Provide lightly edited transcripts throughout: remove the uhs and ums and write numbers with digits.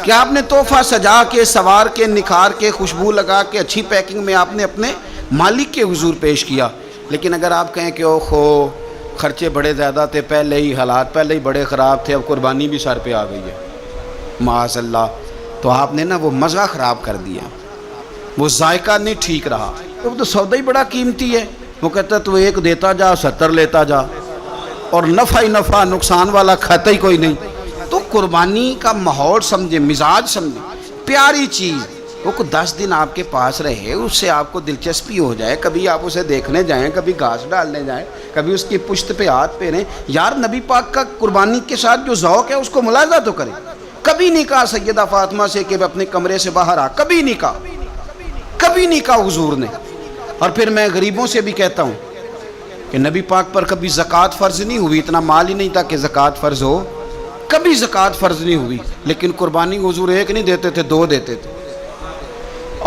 کہ آپ نے تحفہ سجا کے سوار کے نکھار کے خوشبو لگا کے اچھی پیکنگ میں آپ نے اپنے مالک کے حضور پیش کیا. لیکن اگر آپ کہیں کہ اوہو خرچے بڑے زیادہ تھے، پہلے ہی حالات پہلے ہی بڑے خراب تھے، اب قربانی بھی سر پہ آ گئی ہے معاذ اللہ، تو آپ نے نا وہ مزہ خراب کر دیا، وہ ذائقہ نہیں ٹھیک رہا. وہ تو سودا ہی بڑا قیمتی ہے. وہ کہتا ہے تو ایک دیتا جا 70 لیتا جا، اور نفع ہی نفع، نقصان والا کھاتا ہی کوئی نہیں. تو قربانی کا ماحول سمجھے، مزاج سمجھے، پیاری چیز. وہ 10 دن آپ کے پاس رہے، اس سے آپ کو دلچسپی ہو جائے، کبھی آپ اسے دیکھنے جائیں، کبھی گھاس ڈالنے جائیں، کبھی اس کی پشت پہ ہاتھ پھیریں. یار نبی پاک کا قربانی کے ساتھ جو ذوق ہے اس کو ملاحظہ تو کریں. کبھی نہیں کہا سیدہ فاطمہ سے کہ اپنے کمرے سے باہر آ، کبھی نہیں کہا، کبھی نہیں کہا حضور نے. اور پھر میں غریبوں سے بھی کہتا ہوں کہ نبی پاک پر کبھی زکوٰۃ فرض نہیں ہوئی، اتنا مال ہی نہیں تھا کہ زکوٰۃ فرض ہو، کبھی زکوٰۃ فرض نہیں ہوئی. لیکن قربانی حضور ایک نہیں دیتے تھے، 2 دیتے تھے.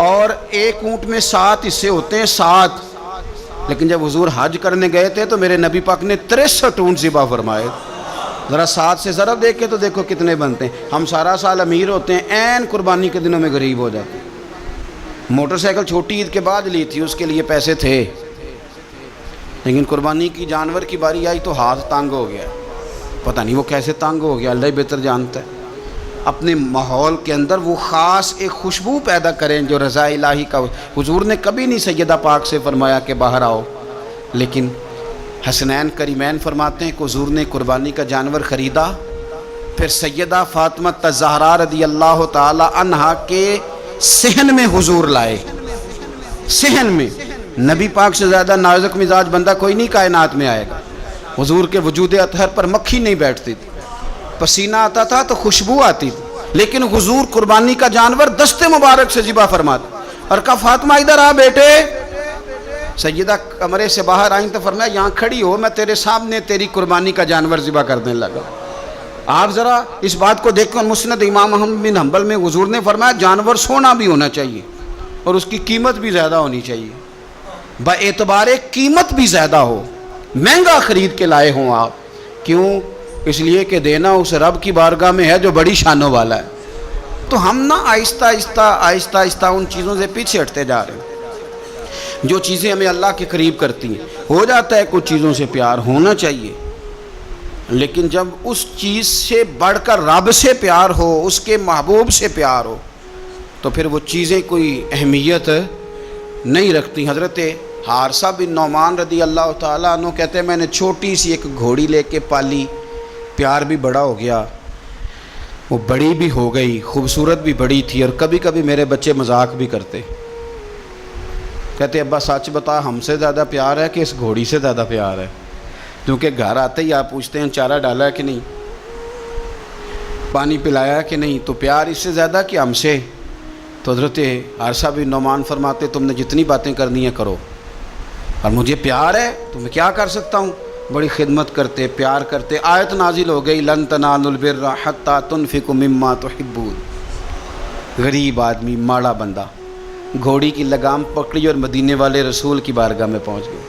اور ایک اونٹ میں 7 حصے ہوتے ہیں، 7. لیکن جب حضور حج کرنے گئے تھے تو میرے نبی پاک نے 63 اونٹ ذبح فرمائے. ذرا 7 سے ضرب دیکھے تو دیکھو کتنے بنتے ہیں. ہم سارا سال امیر ہوتے ہیں، عین قربانی کے دنوں میں غریب ہو جاتے ہیں. موٹر سائیکل چھوٹی عید کے بعد لی تھی، اس کے لیے پیسے تھے، لیکن قربانی کی جانور کی باری آئی تو ہاتھ تنگ ہو گیا. پتہ نہیں وہ کیسے تنگ ہو گیا، اللہ ہی بہتر جانتا ہے. اپنے ماحول کے اندر وہ خاص ایک خوشبو پیدا کریں جو رضا الہی کا. حضور نے کبھی نہیں سیدہ پاک سے فرمایا کہ باہر آؤ، لیکن حسنین کریمین فرماتے ہیں کہ حضور نے قربانی کا جانور خریدا، پھر سیدہ فاطمہ الزہرا رضی اللہ تعالی عنہا کے صحن میں حضور لائے. صحن میں نبی پاک سے زیادہ نازک مزاج بندہ کوئی نہیں کائنات میں آئے گا. حضور کے وجود اطہر پر مکھی نہیں بیٹھتی تھی، پسینہ آتا تھا تو خوشبو آتی تھی، لیکن حضور قربانی کا جانور دست مبارک سے ذبح فرماتے. اور کہا فاطمہ ادھر آ بیٹے. سیدہ کمرے سے باہر آئیں تو فرمایا یہاں کھڑی ہو، میں تیرے سامنے تیری قربانی کا جانور ذبح کرنے لگا. آپ ذرا اس بات کو دیکھ کر مسند امام احمد بن حنبل میں حضور نے فرمایا جانور سونا بھی ہونا چاہیے اور اس کی قیمت بھی زیادہ ہونی چاہیے، با اعتبار قیمت بھی زیادہ ہو، مہنگا خرید کے لائے ہوں آپ. کیوں؟ اس لیے کہ دینا اس رب کی بارگاہ میں ہے جو بڑی شانوں والا ہے. تو ہم نا آہستہ آہستہ ان چیزوں سے پیچھے ہٹتے جا رہے ہیں جو چیزیں ہمیں اللہ کے قریب کرتی ہیں. ہو جاتا ہے کچھ چیزوں سے پیار ہونا چاہیے، لیکن جب اس چیز سے بڑھ کر رب سے پیار ہو، اس کے محبوب سے پیار ہو، تو پھر وہ چیزیں کوئی اہمیت نہیں رکھتی. حضرت حارثہ بن نعمان رضی اللہ تعالیٰ عنہ کہتے ہیں میں نے چھوٹی سی ایک گھوڑی لے کے پالی، پیار بھی بڑا ہو گیا، وہ بڑی بھی ہو گئی، خوبصورت بھی بڑی تھی، اور کبھی کبھی میرے بچے مذاق بھی کرتے، کہتے ابا سچ بتا ہم سے زیادہ پیار ہے کہ اس گھوڑی سے زیادہ پیار ہے؟ کیونکہ گھر آتے ہی آپ پوچھتے ہیں چارہ ڈالا ہے کہ نہیں، پانی پلایا ہے کہ نہیں، تو پیار اس سے زیادہ کہ ہم سے. تو حضرت حارثہ بن نعمان فرماتے تم نے جتنی باتیں کرنی ہیں کرو، اور مجھے پیار ہے تو میں کیا کر سکتا ہوں. بڑی خدمت کرتے، پیار کرتے. آیت نازل ہو گئی لن تنالوا البر حتی تنفقوا مما تحبون. غریب آدمی، ماڑا بندہ، گھوڑی کی لگام پکڑی اور مدینے والے رسول کی بارگاہ میں پہنچ گئے.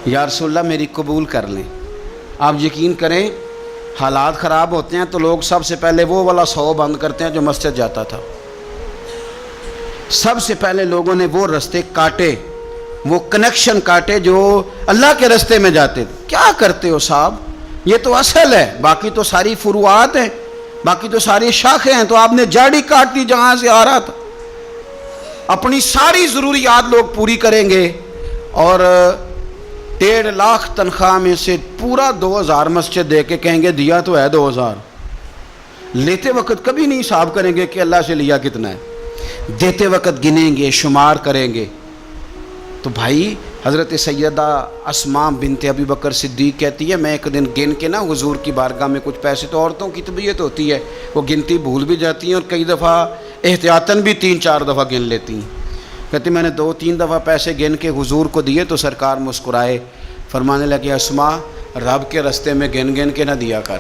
یا رسول اللہ میری قبول کر لیں. آپ یقین کریں حالات خراب ہوتے ہیں تو لوگ سب سے پہلے وہ والا 100 بند کرتے ہیں جو مسجد جاتا تھا. سب سے پہلے لوگوں نے وہ رستے کاٹے، وہ کنیکشن کاٹے جو اللہ کے رستے میں جاتے تھے. کیا کرتے ہو صاحب، یہ تو اصل ہے، باقی تو ساری فروعات ہیں، باقی تو ساری شاخیں ہیں. تو آپ نے جاڑی کاٹ دی جہاں سے آ رہا تھا. اپنی ساری ضروریات لوگ پوری کریں گے اور 1.5 لاکھ تنخواہ میں سے پورا 2000 مسجد دے کے کہیں گے دیا تو ہے 2000. لیتے وقت کبھی نہیں حساب کریں گے کہ اللہ سے لیا کتنا ہے، دیتے وقت گنیں گے، شمار کریں گے. تو بھائی حضرت سیدہ اسماء بنت ابی بکر صدیق کہتی ہے میں ایک دن گن کے نا حضور کی بارگاہ میں کچھ پیسے، تو عورتوں کی طبیعت ہوتی ہے وہ گنتی بھول بھی جاتی ہیں اور کئی دفعہ احتیاطاً بھی 3-4 دفعہ گن لیتی ہیں. کہتی میں نے 2-3 دفعہ پیسے گن کے حضور کو دیے تو سرکار مسکرائے، فرمانے لگے اسماء رب کے رستے میں گن گن کے نہ دیا کر.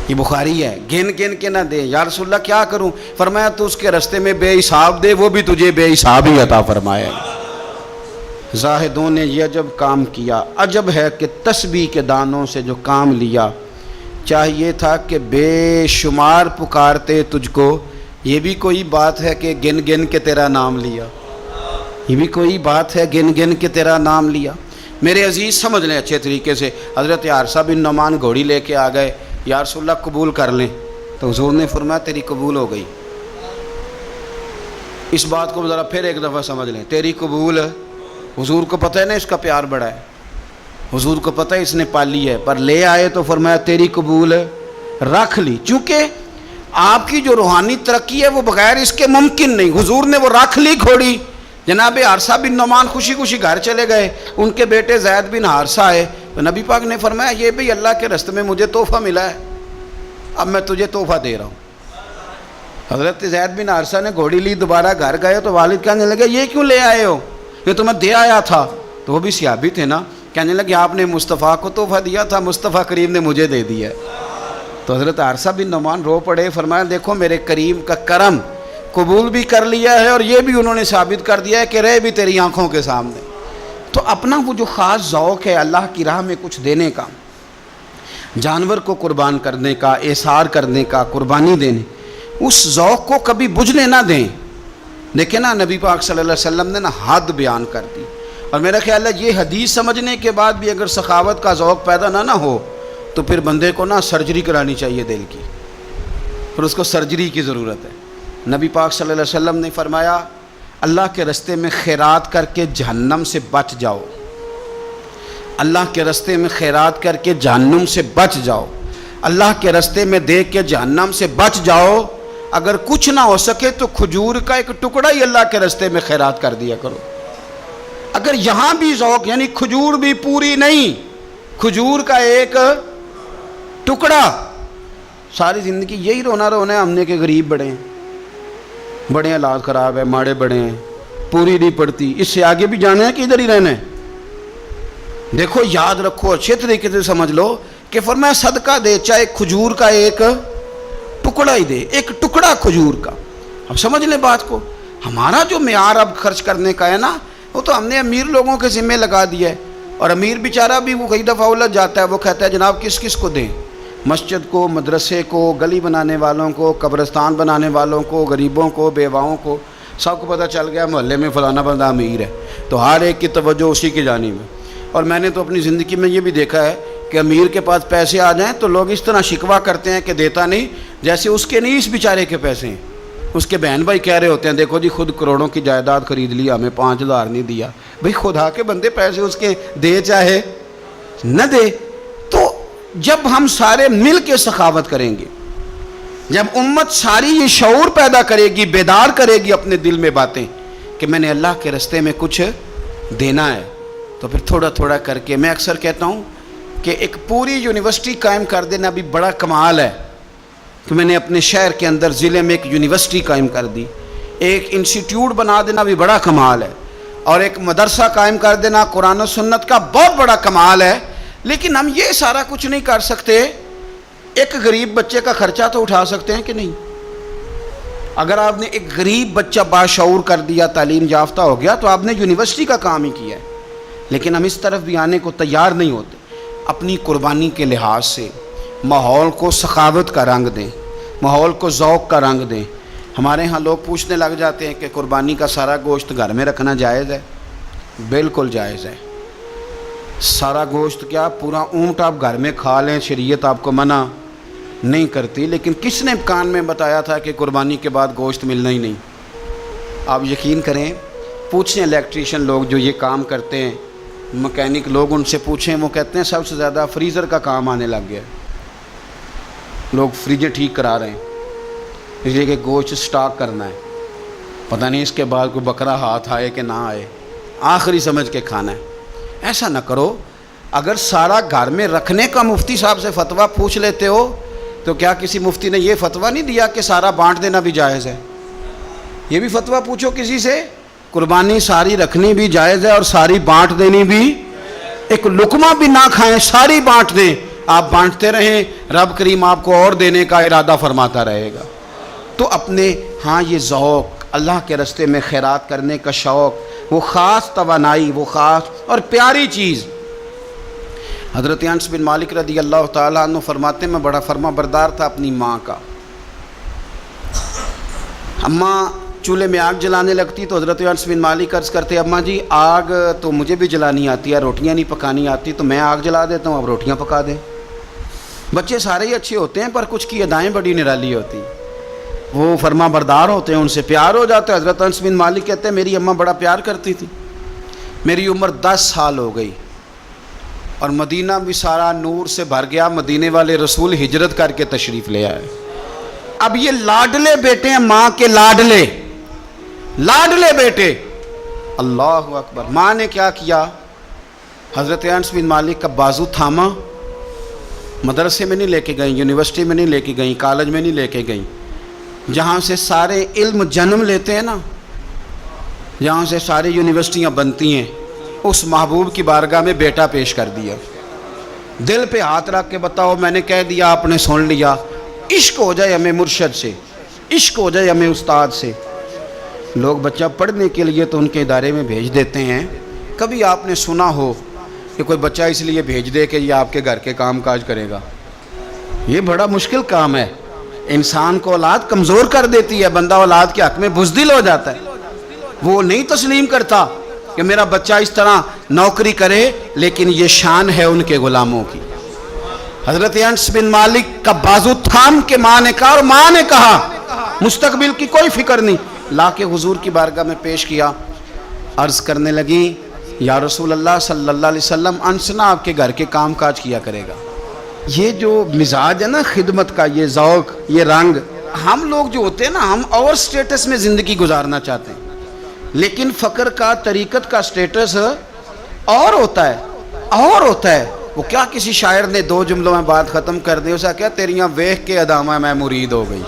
یہ بخاری ہے، گن گن کے نہ دے. یا رسول اللہ کیا کروں؟ فرمایا تو اس کے رستے میں بے حساب دے، وہ بھی تجھے بے حساب ہی عطا فرمائے. زاہدوں نے یہ عجب کام کیا، عجب ہے کہ تسبیح کے دانوں سے جو کام لیا چاہیے تھا کہ بے شمار پکارتے تجھ کو، یہ بھی کوئی بات ہے کہ گن گن کے تیرا نام لیا، یہ بھی کوئی بات ہے گن گن کے تیرا نام لیا۔ میرے عزیز سمجھ لیں اچھے طریقے سے، حضرت عارصہ بن نعمان گھوڑی لے کے آ گئے، یا رسول اللہ قبول کر لیں، تو حضور نے فرمایا تیری قبول ہو گئی۔ اس بات کو ذرا پھر ایک دفعہ سمجھ لیں، تیری قبول، حضور کو پتہ ہے نا اس کا پیار بڑا ہے، حضور کو پتہ ہے اس نے پالی ہے، پر لے آئے تو فرمایا تیری قبول رکھ لی، چونکہ آپ کی جو روحانی ترقی ہے وہ بغیر اس کے ممکن نہیں۔ حضور نے وہ رکھ لی گھوڑی، جناب عارصہ بن نعمان خوشی خوشی گھر چلے گئے، ان کے بیٹے زید بن حارثہ آئے تو نبی پاک نے فرمایا یہ بھی اللہ کے راستے میں مجھے تحفہ ملا ہے، اب میں تجھے تحفہ دے رہا ہوں۔ حضرت زید بن حارثہ نے گھوڑی لی، دوبارہ گھر گئے تو والد کہنے لگے یہ کیوں لے آئے ہو، یہ تو میں دے آیا تھا، تو وہ بھی صحابی تھے نا، کہنے لگے آپ نے مصطفیٰ کو تحفہ دیا تھا، مصطفیٰ کریم نے مجھے دے دیا ہے۔ تو حضرت عارصہ بن نعمان رو پڑے، فرمایا دیکھو میرے کریم کا کرم، قبول بھی کر لیا ہے اور یہ بھی انہوں نے ثابت کر دیا ہے کہ رہے بھی تیری آنکھوں کے سامنے۔ تو اپنا وہ جو خاص ذوق ہے اللہ کی راہ میں کچھ دینے کا، جانور کو قربان کرنے کا، احسار کرنے کا، قربانی دینے، اس ذوق کو کبھی بجھنے نہ دیں۔ دیکھیں نا نبی پاک صلی اللہ علیہ وسلم نے نا حد بیان کر دی، اور میرا خیال ہے یہ حدیث سمجھنے کے بعد بھی اگر سخاوت کا ذوق پیدا نہ ہو تو پھر بندے کو نا سرجری کرانی چاہیے دل کی، پھر اس کو سرجری کی ضرورت ہے۔ نبی پاک صلی اللہ علیہ وسلم نے فرمایا اللہ کے راستے میں خیرات کر کے جہنم سے بچ جاؤ، اللہ کے راستے میں خیرات کر کے جہنم سے بچ جاؤ، اللہ کے راستے میں دے کے جہنم سے بچ جاؤ، اگر کچھ نہ ہو سکے تو کھجور کا ایک ٹکڑا ہی اللہ کے راستے میں خیرات کر دیا کرو۔ اگر یہاں بھی ذوق، یعنی کھجور بھی پوری نہیں، کھجور کا ایک ٹکڑا، ساری زندگی یہی رونا رونا ہے ہم نے کہ غریب بڑے ہیں، بڑے حالات خراب ہے، ماڑے بڑے ہیں، پوری نہیں پڑتی، اس سے آگے بھی جانا ہے کہ ادھر ہی رہنا ہے؟ دیکھو یاد رکھو، اچھے طریقے سے سمجھ لو کہ فرمایا صدقہ دے، چاہے کھجور کا ایک ٹکڑا ہی دے، ایک ٹکڑا کھجور کا۔ اب سمجھ لیں بات کو، ہمارا جو معیار اب خرچ کرنے کا ہے نا، وہ تو ہم نے امیر لوگوں کے ذمہ لگا دیا ہے، اور امیر بیچارہ بھی وہ کئی دفعہ الجھ جاتا ہے، وہ کہتا ہے جناب کس کس کو دیں، مسجد کو، مدرسے کو، گلی بنانے والوں کو، قبرستان بنانے والوں کو، غریبوں کو، بیواؤں کو، سب کو پتہ چل گیا محلے میں فلانا بندہ امیر ہے، تو ہر ایک کی توجہ اسی کی جانب ہے۔ اور میں نے تو اپنی زندگی میں یہ بھی دیکھا ہے کہ امیر کے پاس پیسے آ جائیں تو لوگ اس طرح شکوہ کرتے ہیں کہ دیتا نہیں، جیسے اس کے نہیں اس بیچارے کے پیسے ہیں۔ اس کے بہن بھائی کہہ رہے ہوتے ہیں دیکھو جی خود کروڑوں کی جائیداد خرید لی، ہمیں 5,000 نہیں دیا۔ بھئی خدا کے بندے پیسے اس کے دے چاہے نہ دے۔ تو جب ہم سارے مل کے سخاوت کریں گے، جب امت ساری یہ شعور پیدا کرے گی، بیدار کرے گی اپنے دل میں باتیں کہ میں نے اللہ کے راستے میں کچھ دینا ہے، تو پھر تھوڑا تھوڑا کر کے، میں اکثر کہتا ہوں کہ ایک پوری یونیورسٹی قائم کر دینا بھی بڑا کمال ہے کہ میں نے اپنے شہر کے اندر ضلع میں ایک یونیورسٹی قائم کر دی، ایک انسٹیٹیوٹ بنا دینا بھی بڑا کمال ہے، اور ایک مدرسہ قائم کر دینا قرآن و سنت کا بہت بڑا کمال ہے۔ لیکن ہم یہ سارا کچھ نہیں کر سکتے، ایک غریب بچے کا خرچہ تو اٹھا سکتے ہیں کہ نہیں؟ اگر آپ نے ایک غریب بچہ باشعور کر دیا، تعلیم یافتہ ہو گیا، تو آپ نے یونیورسٹی کا کام ہی کیا ہے۔ لیکن ہم اس طرف بھی آنے کو تیار نہیں ہوتے۔ اپنی قربانی کے لحاظ سے ماحول کو سخاوت کا رنگ دیں، ماحول کو ذوق کا رنگ دیں۔ ہمارے ہاں لوگ پوچھنے لگ جاتے ہیں کہ قربانی کا سارا گوشت گھر میں رکھنا جائز ہے؟ بالکل جائز ہے۔ سارا گوشت کیا، پورا اونٹ آپ گھر میں کھا لیں، شریعت آپ کو منع نہیں کرتی، لیکن کس نے کان میں بتایا تھا کہ قربانی کے بعد گوشت ملنا ہی نہیں؟ آپ یقین کریں، پوچھیں الیکٹریشین لوگ جو یہ کام کرتے ہیں، مکینک لوگ، ان سے پوچھیں، وہ کہتے ہیں سب سے زیادہ فریزر کا کام آنے لگ گیا، لوگ فریجیں ٹھیک کرا رہے ہیں اس لیے کہ گوشت سٹاک کرنا ہے، پتہ نہیں اس کے بعد کوئی بکرا ہاتھ آئے کہ نہ آئے، آخری سمجھ کے کھانا ہے۔ ایسا نہ کرو۔ اگر سارا گھر میں رکھنے کا مفتی صاحب سے فتویٰ پوچھ لیتے ہو تو کیا کسی مفتی نے یہ فتویٰ نہیں دیا کہ سارا بانٹ دینا بھی جائز ہے؟ یہ بھی فتویٰ پوچھو کسی سے، قربانی ساری رکھنی بھی جائز ہے اور ساری بانٹ دینی بھی، ایک لقمہ بھی نہ کھائیں، ساری بانٹ دیں، آپ بانٹتے رہیں، رب کریم آپ کو اور دینے کا ارادہ فرماتا رہے گا۔ تو اپنے ہاں یہ ذوق، اللہ کے راستے میں خیرات کرنے کا شوق، وہ خاص توانائی، وہ خاص اور پیاری چیز حضرت انس بن مالک رضی اللہ تعالیٰ عنہ فرماتے میں بڑا فرما بردار تھا اپنی ماں کا. اماں چولہے میں آگ جلانے لگتی تو حضرت انس بن مالک عرض کرتے اماں جی آگ تو مجھے بھی جلانی آتی ہے، روٹیاں نہیں پکانی آتی، تو میں آگ جلا دیتا ہوں، اب روٹیاں پکا دیں. بچے سارے ہی اچھے ہوتے ہیں پر کچھ کی ادائیں بڑی نرالی ہوتی، وہ فرما بردار ہوتے ہیں، ان سے پیار ہو جاتا ہے. حضرت انس بن مالک کہتے ہیں میری اماں بڑا پیار کرتی تھی. میری عمر 10 سال ہو گئی اور مدینہ بھی سارا نور سے بھر گیا. مدینے والے رسول ہجرت کر کے تشریف لے آئے. اب یہ لاڈلے بیٹے ہیں، ماں کے لاڈلے بیٹے. اللہ اکبر. ماں نے کیا کیا؟ حضرت انس بن مالک کا بازو تھاما. مدرسے میں نہیں لے کے گئیں، یونیورسٹی میں نہیں لے کے گئیں، کالج میں نہیں لے کے گئیں، جہاں سے سارے علم جنم لیتے ہیں نا، جہاں سے ساری یونیورسٹیاں بنتی ہیں، اس محبوب کی بارگاہ میں بیٹا پیش کر دیا. دل پہ ہاتھ رکھ کے بتاؤ میں نے کہہ دیا، آپ نے سن لیا. عشق ہو جائے ہمیں مرشد سے، عشق ہو جائے ہمیں استاد سے. لوگ بچہ پڑھنے کے لیے تو ان کے ادارے میں بھیج دیتے ہیں. کبھی آپ نے سنا ہو کہ کوئی بچہ اس لیے بھیج دے کہ یہ آپ کے گھر کے کام کاج کرے گا؟ یہ بڑا مشکل کام ہے. انسان کو اولاد کمزور کر دیتی ہے، بندہ اولاد کے حق میں بزدل ہو جاتا ہے. وہ نہیں تسلیم کرتا کہ میرا بچہ اس طرح نوکری کرے، لیکن یہ شان ہے ان کے غلاموں کی. حضرت انس بن مالک کا بازو تھام کے ماں نے کہا، اور ماں نے کہا مستقبل کی کوئی فکر نہیں، لا کے حضور کی بارگاہ میں پیش کیا. عرض کرنے لگی یا رسول اللہ صلی اللہ علیہ وسلم، انس نہ آپ کے گھر کے کام کاج کیا کرے گا. یہ جو مزاج ہے نا خدمت کا، یہ ذوق، یہ رنگ، ہم لوگ جو ہوتے ہیں نا، ہم اور سٹیٹس میں زندگی گزارنا چاہتے ہیں، لیکن فقر کا، طریقت کا سٹیٹس اور ہوتا ہے. وہ کیا کسی شاعر نے 2 جملوں میں بات ختم کر دی، اسے کیا تیریاں ویخ کے ادامہ میں مرید ہو گئی.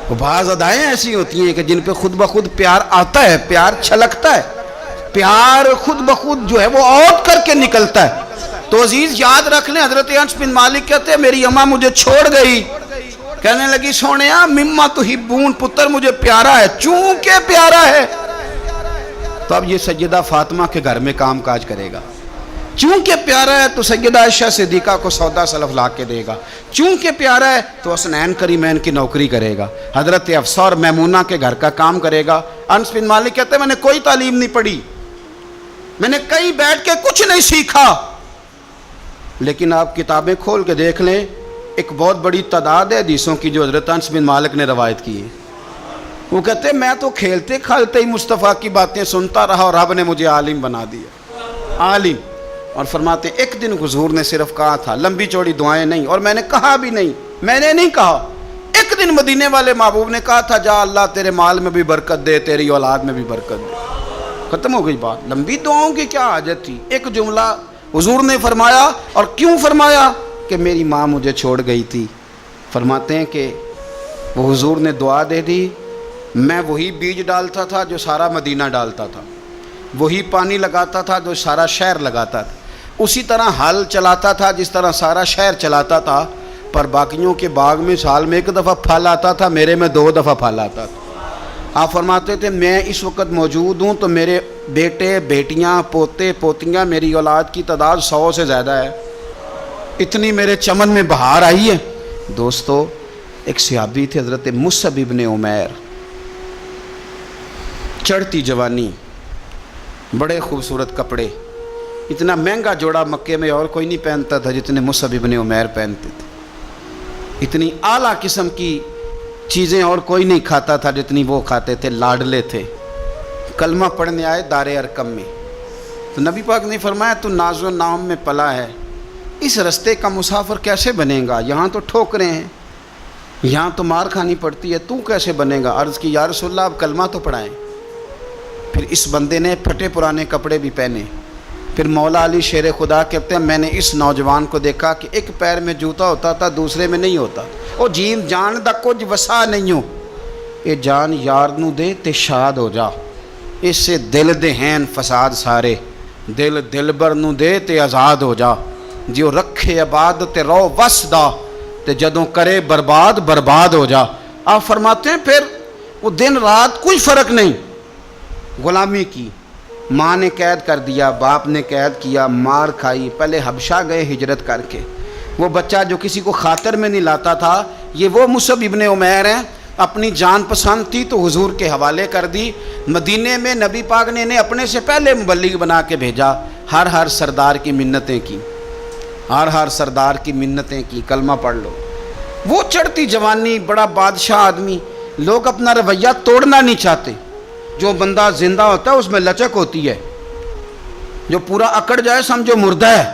وہ بعض ادائیں ایسی ہوتی ہیں کہ جن پہ خود بخود پیار آتا ہے، پیار چھلکتا ہے، پیار خود بخود جو ہے وہ اوت کر کے نکلتا ہے. تو عزیز یاد رکھ لیں، حضرت انس بن مالک کہتے ہیں میری اماں مجھے چھوڑ گئی. کہنے لگی سونیا مما تحبون، پتر مجھے پیارا ہے، چونکہ پیارا ہے تو اب یہ سیدہ فاطمہ کے گھر میں کام کاج کرے گا. چونکہ پیارا ہے تو سیدہ عائشہ صدیقہ کو سودا سلف لا کے دے گا. چونکہ پیارا ہے تو حسنین کریمین کی نوکری کرے گا. حضرت حفصہ اور میمونہ کے گھر کا کام کرے گا. انس بن مالک کہتے ہیں میں نے کوئی تعلیم نہیں پڑھی، میں نے کہیں بیٹھ کے کچھ نہیں سیکھا، لیکن آپ کتابیں کھول کے دیکھ لیں، ایک بہت بڑی تعداد ہے حدیثوں کی جو حضرت انس بن مالک نے روایت کی ہے. وہ کہتے ہیں میں تو کھیلتے کھالتے ہی مصطفیٰ کی باتیں سنتا رہا اور رب نے مجھے عالم بنا دیا، عالم. اور فرماتے ہیں ایک دن حضور نے صرف کہا تھا، لمبی چوڑی دعائیں نہیں، اور میں نے کہا بھی نہیں، میں نے نہیں کہا. ایک دن مدینے والے محبوب نے کہا تھا جا اللہ تیرے مال میں بھی برکت دے، تیری اولاد میں بھی برکت دے. ختم ہو گئی بات. لمبی دعاؤں کی کیا حاجت تھی؟ ایک جملہ حضور نے فرمایا. اور کیوں فرمایا؟ کہ میری ماں مجھے چھوڑ گئی تھی. فرماتے ہیں کہ وہ حضور نے دعا دے دی، میں وہی بیج ڈالتا تھا جو سارا مدینہ ڈالتا تھا، وہی پانی لگاتا تھا جو سارا شہر لگاتا تھا، اسی طرح حل چلاتا تھا جس طرح سارا شہر چلاتا تھا. پر باقیوں کے باغ میں سال میں 1 دفعہ پھل آتا تھا، میرے میں 2 دفعہ پھل آتا تھا. آپ فرماتے تھے میں اس وقت موجود ہوں تو میرے بیٹے بیٹیاں پوتے پوتیاں، میری اولاد کی تعداد 100 سے زیادہ ہے. اتنی میرے چمن میں بہار آئی ہے. دوستو ایک صحابی تھے حضرت مصعب ابن عمیر، چڑھتی جوانی، بڑے خوبصورت کپڑے، اتنا مہنگا جوڑا مکے میں اور کوئی نہیں پہنتا تھا جتنے مصعب ابن عمیر پہنتے تھے. اتنی اعلیٰ قسم کی چیزیں اور کوئی نہیں کھاتا تھا جتنی وہ کھاتے تھے. لاڈلے تھے. کلمہ پڑھنے آئے دار ارقم میں تو نبی پاک نے فرمایا تو ناز و نام میں پلا ہے، اس رستے کا مسافر کیسے بنے گا؟ یہاں تو ٹھوکریں ہیں، یہاں تو مار کھانی پڑتی ہے، تو کیسے بنے گا؟ عرض کی یا رسول اللہ آپ کلمہ تو پڑھائیں. پھر اس بندے نے پھٹے پرانے کپڑے بھی پہنے. پھر مولا علی شیر خدا کہتے ہیں میں نے اس نوجوان کو دیکھا کہ ایک پیر میں جوتا ہوتا تھا دوسرے میں نہیں ہوتا. او جین جان دا کچھ وسا نہیں ہو، اے جان یار نو دے تے شاد ہو جا، اس سے دل دے ہیں فساد سارے، دل دلبر نو دے تے آزاد ہو جا، جو رکھے آباد تے رو وس دا، تے جدوں کرے برباد برباد ہو جا. آپ فرماتے ہیں پھر وہ دن رات کوئی فرق نہیں، غلامی کی، ماں نے قید کر دیا، باپ نے قید کیا، مار کھائی، پہلے حبشہ گئے ہجرت کر کے۔ وہ بچہ جو کسی کو خاطر میں نہیں لاتا تھا، یہ وہ مصعب ابن عمیر ہیں، اپنی جان پسند تھی تو حضور کے حوالے کر دی۔ مدینے میں نبی پاک نے انہیں اپنے سے پہلے مبلغ بنا کے بھیجا، ہر سردار کی منتیں کی، ہر سردار کی منتیں کی، کلمہ پڑھ لو۔ وہ چڑھتی جوانی، بڑا بادشاہ آدمی، لوگ اپنا رویہ توڑنا نہیں چاہتے۔ جو بندہ زندہ ہوتا ہے اس میں لچک ہوتی ہے، جو پورا اکڑ جائے سمجھو مردہ ہے،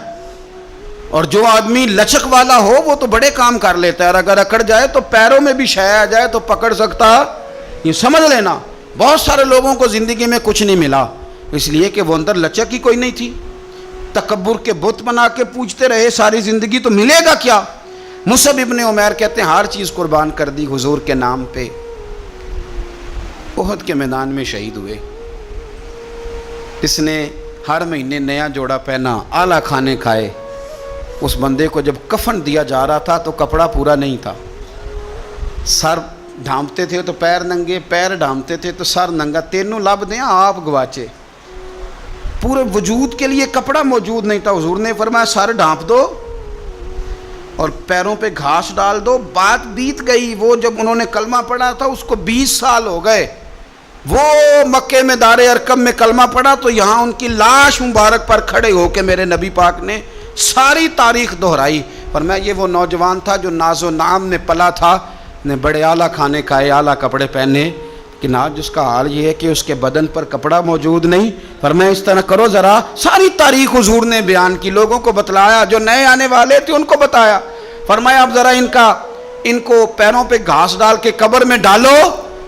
اور جو آدمی لچک والا ہو وہ تو بڑے کام کر لیتا ہے، اور اگر اکڑ جائے تو پیروں میں بھی شے آ جائے تو پکڑ سکتا۔ یہ سمجھ لینا، بہت سارے لوگوں کو زندگی میں کچھ نہیں ملا، اس لیے کہ وہ اندر لچک ہی کوئی نہیں تھی، تکبر کے بت بنا کے پوجتے رہے ساری زندگی، تو ملے گا کیا؟ مصعب ابن عمیر کہتے ہیں ہر چیز قربان کر دی حضور کے نام پہ، احد کے میدان میں شہید ہوئے۔ اس نے ہر مہینے نیا جوڑا پہنا، اعلیٰ کھانے کھائے۔ اس بندے کو جب کفن دیا جا رہا تھا تو کپڑا پورا نہیں تھا، سر ڈھانپتے تھے تو پیر ننگے، پیر ڈھانپتے تھے تو سر ننگا، تینوں لب دیں آپ گواچے، پورے وجود کے لیے کپڑا موجود نہیں تھا۔ حضور نے فرمایا سر ڈھانپ دو اور پیروں پہ گھاس ڈال دو۔ بات بیت گئی، وہ جب انہوں نے کلمہ پڑھا تھا اس کو 20 سال ہو گئے، وہ مکے میں دار ارقم میں کلمہ پڑھا تو یہاں ان کی لاش مبارک پر کھڑے ہو کے میرے نبی پاک نے ساری تاریخ دہرائی۔ فرمایا یہ وہ نوجوان تھا جو ناز و نام میں پلا تھا، نے بڑے اعلیٰ کھانے کھائے، اعلیٰ کپڑے پہنے، کہ آج اس کا حال یہ ہے کہ اس کے بدن پر کپڑا موجود نہیں۔ فرمایا اس طرح کرو ذرا، ساری تاریخ حضور نے بیان کی، لوگوں کو بتلایا، جو نئے آنے والے تھے ان کو بتایا۔ فرمایا اب ذرا ان کو پیروں پہ گھاس ڈال کے قبر میں ڈالو،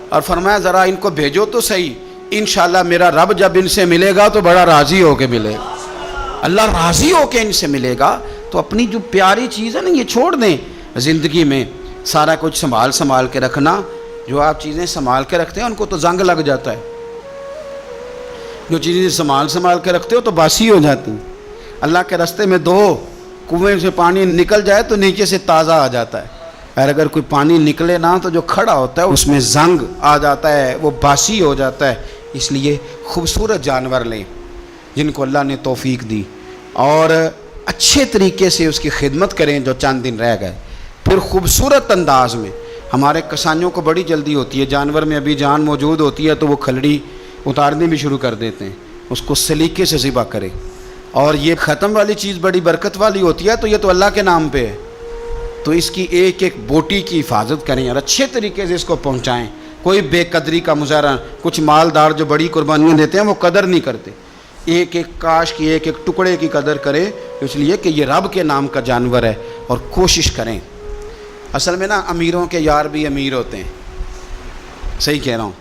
اور فرمایا ذرا ان کو بھیجو تو صحیح، انشاءاللہ میرا رب جب ان سے ملے گا تو بڑا راضی ہو کے ملے گا، اللہ راضی ہو کے ان سے ملے گا۔ تو اپنی جو پیاری چیز ہے نا یہ چھوڑ دیں، زندگی میں سارا کچھ سنبھال کے رکھنا۔ جو آپ چیزیں سنبھال کے رکھتے ہیں ان کو تو زنگ لگ جاتا ہے، جو چیزیں سنبھال کے رکھتے ہو تو باسی ہو جاتی ہیں۔ اللہ کے راستے میں دو کنویں سے پانی نکل جائے تو نیچے سے تازہ آ جاتا ہے، اور اگر کوئی پانی نکلے نہ تو جو کھڑا ہوتا ہے اس میں زنگ آ جاتا ہے، وہ باسی ہو جاتا ہے۔ اس لیے خوبصورت جانور لیں جن کو اللہ نے توفیق دی، اور اچھے طریقے سے اس کی خدمت کریں جو چند دن رہ گئے، پھر خوبصورت انداز میں۔ ہمارے کسانیوں کو بڑی جلدی ہوتی ہے، جانور میں ابھی جان موجود ہوتی ہے تو وہ کھلڑی اتارنے بھی شروع کر دیتے ہیں، اس کو سلیقے سے ذبح کریں۔ اور یہ ختم والی چیز بڑی برکت والی ہوتی ہے تو یہ تو اللہ کے نام پہ ہے، تو اس کی ایک ایک بوٹی کی حفاظت کریں اور اچھے طریقے سے اس کو پہنچائیں۔ کوئی بے قدری کا مظاہرہ، کچھ مالدار جو بڑی قربانیاں دیتے ہیں وہ قدر نہیں کرتے، ایک ایک کاش کی ایک ایک ٹکڑے کی قدر کریں، اس لیے کہ یہ رب کے نام کا جانور ہے، اور کوشش کریں۔ اصل میں نا امیروں کے یار بھی امیر ہوتے ہیں، صحیح کہہ رہا ہوں،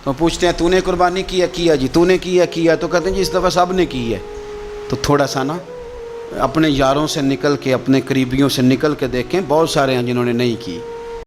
تو پوچھتے ہیں تو نے قربانی کیا جی، تو نے کیا تو کہتے ہیں جی اس دفعہ سب نے کی ہے۔ تو تھوڑا سا نا اپنے یاروں سے نکل کے، اپنے قریبیوں سے نکل کے دیکھیں، بہت سارے ہیں جنہوں نے نہیں کی۔